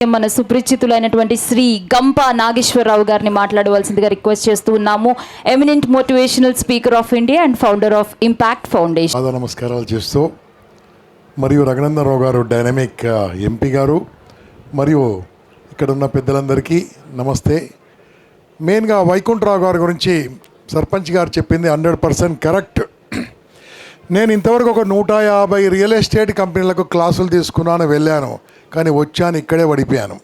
మన సుపరిచితులైనటువంటి శ్రీ గంప నాగేశ్వరరావు గారిని మాట్లాడవలసిందిగా రిక్వెస్ట్ చేస్తూ ఉన్నాము. Eminent motivational speaker of India and founder of impact foundation. నమస్కారాలు చేస్తూ మరియు రఘునందన్ రావు గారు డైనమిక్ ఎంపీ గారు మరియు ఇక్కడ ఉన్న పెద్దలందరికీ నమస్తే. మెయిన్గా వైకుంఠరావు గారి గురించి సర్పంచ్ గారు చెప్పింది 100% కరెక్ట్. నేను ఇంతవరకు ఒక 150 రియల్ ఎస్టేట్ కంపెనీలకు క్లాసులు తీసుకున్నాను, వెళ్ళాను, కానీ వచ్చాను ఇక్కడే పడిపోయాను.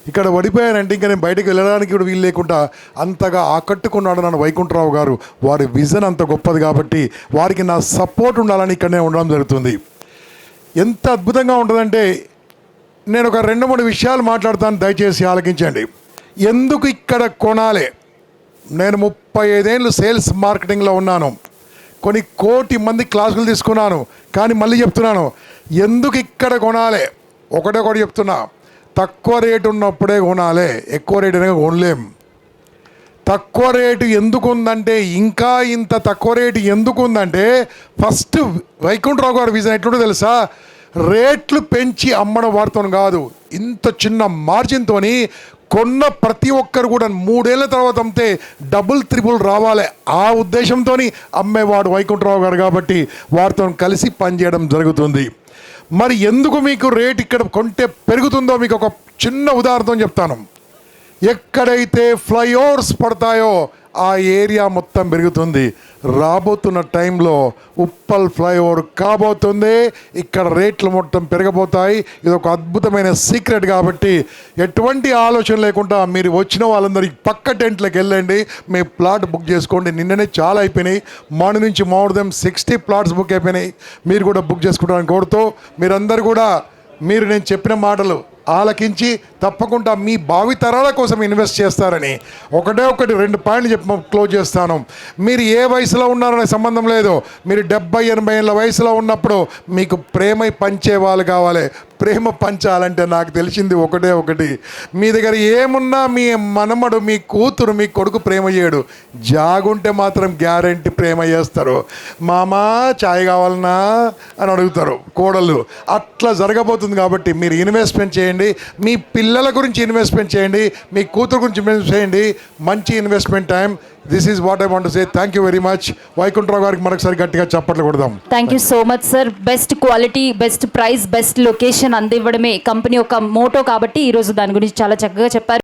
ఇక్కడ పడిపోయానంటే ఇంకా నేను బయటకు వెళ్ళడానికి కూడా వీలు లేకుండా అంతగా ఆకట్టుకున్నాడు నన్ను వైకుంఠరావు గారు. వారి విజన్ అంత గొప్పది కాబట్టి వారికి నా సపోర్ట్ ఉండాలని ఇక్కడనే ఉండడం జరుగుతుంది. ఎంత అద్భుతంగా ఉంటుందంటే నేను ఒక 2-3 విషయాలు మాట్లాడతాను, దయచేసి ఆలకించండి. ఎందుకు ఇక్కడ కొనాలి? నేను 35 ఏళ్ళు సేల్స్ మార్కెటింగ్లో ఉన్నాను, కొన్ని కోటి మంది క్లాసులు తీసుకున్నాను, కానీ మళ్ళీ చెప్తున్నాను ఎందుకు ఇక్కడ కొనాలి. ఒకటి చెప్తున్నా, తక్కువ రేటు ఉన్నప్పుడే కొనాలి, ఎక్కువ రేటు అనేది కొనలేం. తక్కువ రేటు ఎందుకు ఉందంటే, ఇంకా ఇంత తక్కువ రేటు ఎందుకు ఉందంటే, ఫస్ట్ వైకుంఠరావు గారి విజన్ ఎట్లుంటో తెలుసా? రేట్లు పెంచి అమ్మడం వాడుతాను కాదు, ఇంత చిన్న మార్జిన్తో కొన్న ప్రతి ఒక్కరు కూడా 3 ఏళ్ళ తర్వాత అమ్మితే డబుల్ త్రిబుల్ రావాలి, ఆ ఉద్దేశంతో అమ్మేవాడు వైకుంఠరావు గారు కాబట్టి వారితో కలిసి పనిచేయడం జరుగుతుంది. మరి ఎందుకు మీకు రేట్ ఇక్కడ కొంటే పెరుగుతుందో మీకు ఒక చిన్న ఉదాహరణ చెప్తాను. ఎక్కడైతే ఫ్లైఓవర్స్ పడతాయో ఆ ఏరియా మొత్తం పెరుగుతుంది. రాబోతున్న టైంలో ఉప్పల్ ఫ్లైఓవర్ కాబోతుంది, ఇక్కడ రేట్లు మొత్తం పెరగబోతాయి. ఇది ఒక అద్భుతమైన సీక్రెట్ కాబట్టి ఎటువంటి ఆలోచన లేకుండా మీరు వచ్చిన వాళ్ళందరికీ పక్క టెంట్లోకి వెళ్ళండి, మీ ప్లాట్ బుక్ చేసుకోండి. నిన్ననే చాలా అయిపోయినాయి, మార్నింగ్ నుంచి మోర్ దెన్ 60 ప్లాట్స్ బుక్ అయిపోయినాయి. మీరు కూడా బుక్ చేసుకుంటారని కోరుతూ మీరందరూ కూడా మీరు నేను చెప్పిన మాటలు ఆలకించి తప్పకుండా మీ భావితరాల కోసం ఇన్వెస్ట్ చేస్తారని ఒకటి 2 పాయింట్లు చెప్పి క్లోజ్ చేస్తాను. మీరు ఏ వయసులో ఉన్నారనే సంబంధం లేదు. మీరు 70-80 ఏళ్ళ వయసులో ఉన్నప్పుడు మీకు ప్రేమ పంచే వాళ్ళు కావాలి. ప్రేమ పంచాలంటే నాకు తెలిసింది ఒకటి, మీ దగ్గర ఏమున్నా మీ మనమడు, మీ కూతురు, మీ కొడుకు ప్రేమ చేయడు, జాగుంటే మాత్రం గ్యారెంటీ ప్రేమ చేస్తారు. మామా ఛాయ్ కావాలన్నా అని అడుగుతారు కోడళ్ళు. అట్లా జరగబోతుంది కాబట్టి మీరు ఇన్వెస్ట్మెంట్ చేయండి, మీ పిల్లల గురించి ఇన్వెస్ట్మెంట్ చేయండి, మీ కూతురు గురించి ఇన్వెస్ట్ చేయండి. మంచి investment time. This is what I want to say. Thank you very much. Vaikuntharao గారికి మరొకసారి గట్టిగా చప్పట్లు కొడదాం. Thank you so much sir. Best quality, best price, best location అందివ్వడమే కంపెనీ ఒక మోటో కాబట్టి ఈరోజు దాని గురించి చాలా చక్కగా చెప్పారు.